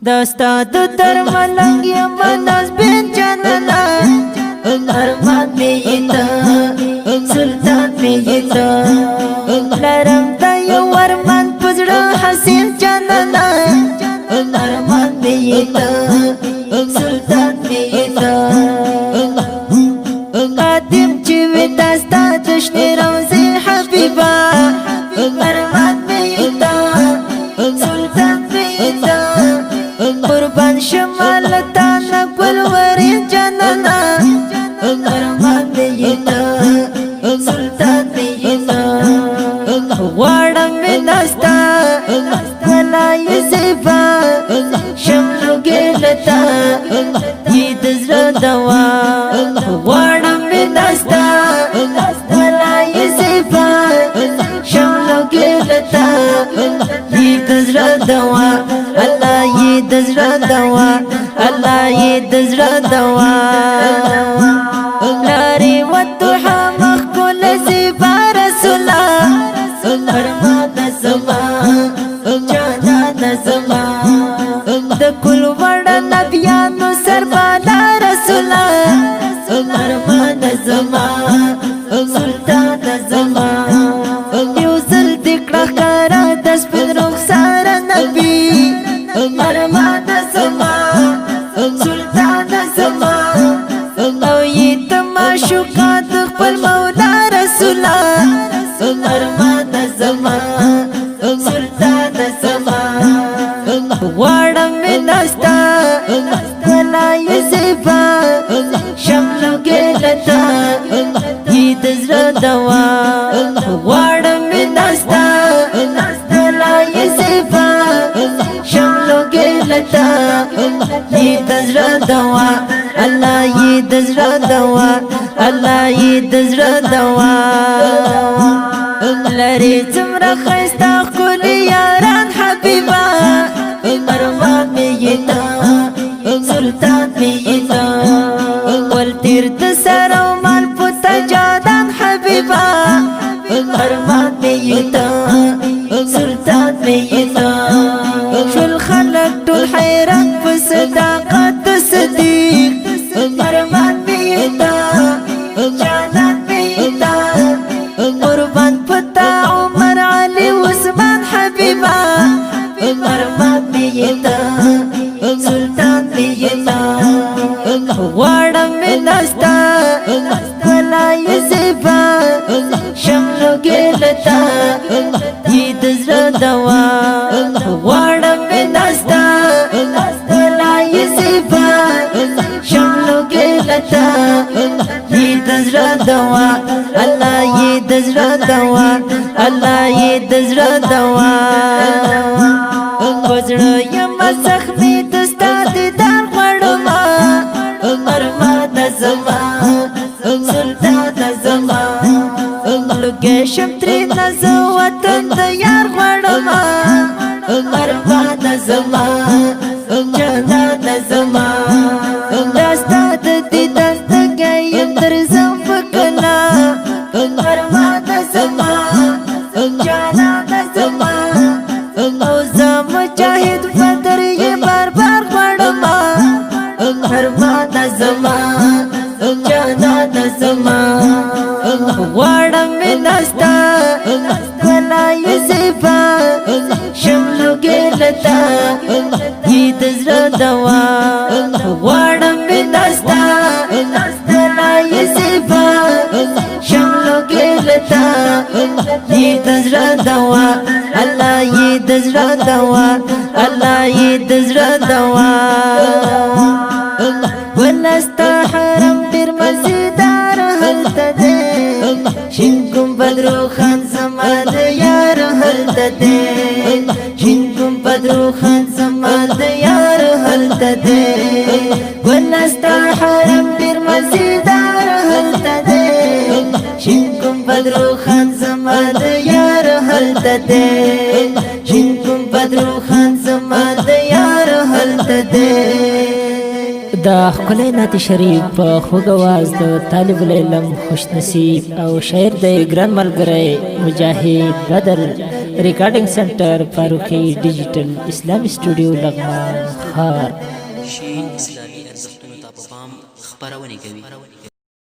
دستا د درملنګ یم ناز بن جانانا ارمان می ایتا سلطان می ایتا لرم دا یو ارمان پزړه حسین جانانا ارمان می ایتا سلطان می ایتا قادم چې وې دستا تشنه روزي حبیبا ارمان می ایتا سلطان می ایتا قربان شمال تانا گل وری جانانا ارمان دیتا سلطان دیتا غوارم نستا ملای زیبا شملو گلتا دید زر دوا غوارم نستا ملای زیبا شملو گلتا دید زر دوا الله یې د زړه دوا الله یې د زړه دوا لارې وضحا مخکول زیبا رسولا ارمان زما جانان زما د کل وړ نبیانو سربالا رسولا ارمان زما سلطان زما یو زل دکړه کارا د سپین رخسار نبی ارمان زما سلطان زما او یې تماشوکا د خپل مولا رسولا ارمان زما سلطان زما غواړم نستا ملای زیبا شملو ګلتا دې د زړه دوا غواړم نستا ملای زیبا شملو گلتا یې د زړه دوا الله یې د زړه دوا الله یې د زړه دوا لري څومره ښایسته ښکلي یاران حبیبا ارمان مې یې سلطان مې یې ول تیر د سر او مال پته جانان حبیبا ارمان مې یې سلطان مې یې شل خلق ټول حیران په صداقت صدیق ارمان مې یې جانان مې یې قربان پتا عمر علي عثمان حبیبا ارمان مې یې سلطان مې یې غواړم نستا ملای زیبا شملو ګلتا دې د زړه دوا غواړم نستا ملای زیبا شملو ګلتا دې د زړه دوا الله یې د زړه دوا الله یې د زړه دوا وزړه یم زخمي دستا دیدار غواړم ارمان زما سلطان زما لږه شم ترې نزه وطن د یار غواړم ارمان زما جانان زما داستا د دیدن تږی یم درځم په کلا ارمان زما جانان زما او زه مجاهد بدر یې بار بار غواړم ارمان زما جانان زما غواړم نستا ملای زیبا شملو ګلتا دې د زړه دوا غواړم نستا ملای زیبا شملو ګلتا دې د زړه دوا الله یې د زړه دوا الله یې د زړه دوا ولستا حرم ډېر مزیدار هلته دی شین ګمبد روښان زما د یار هلته دی شین ګمبد روښان زما د یار هلته دی ولستا حرم ډېر مزیدار هلته دی شین ګمبد روښان زما د یار هلته دی شین ګمبد روښان زما د یار هلته دی دا ښکلی نعت شریف په خوږ اواز د طالب العلم خوش نصیب او شاعر د ګران ملګری مجاهد بدر ریکارډینګ سنټر فاروقي ډیجیټل اسلامي سټوډیو لغمان خار شي اسلامي ارزښتونو ته په پام خپرونې کوي.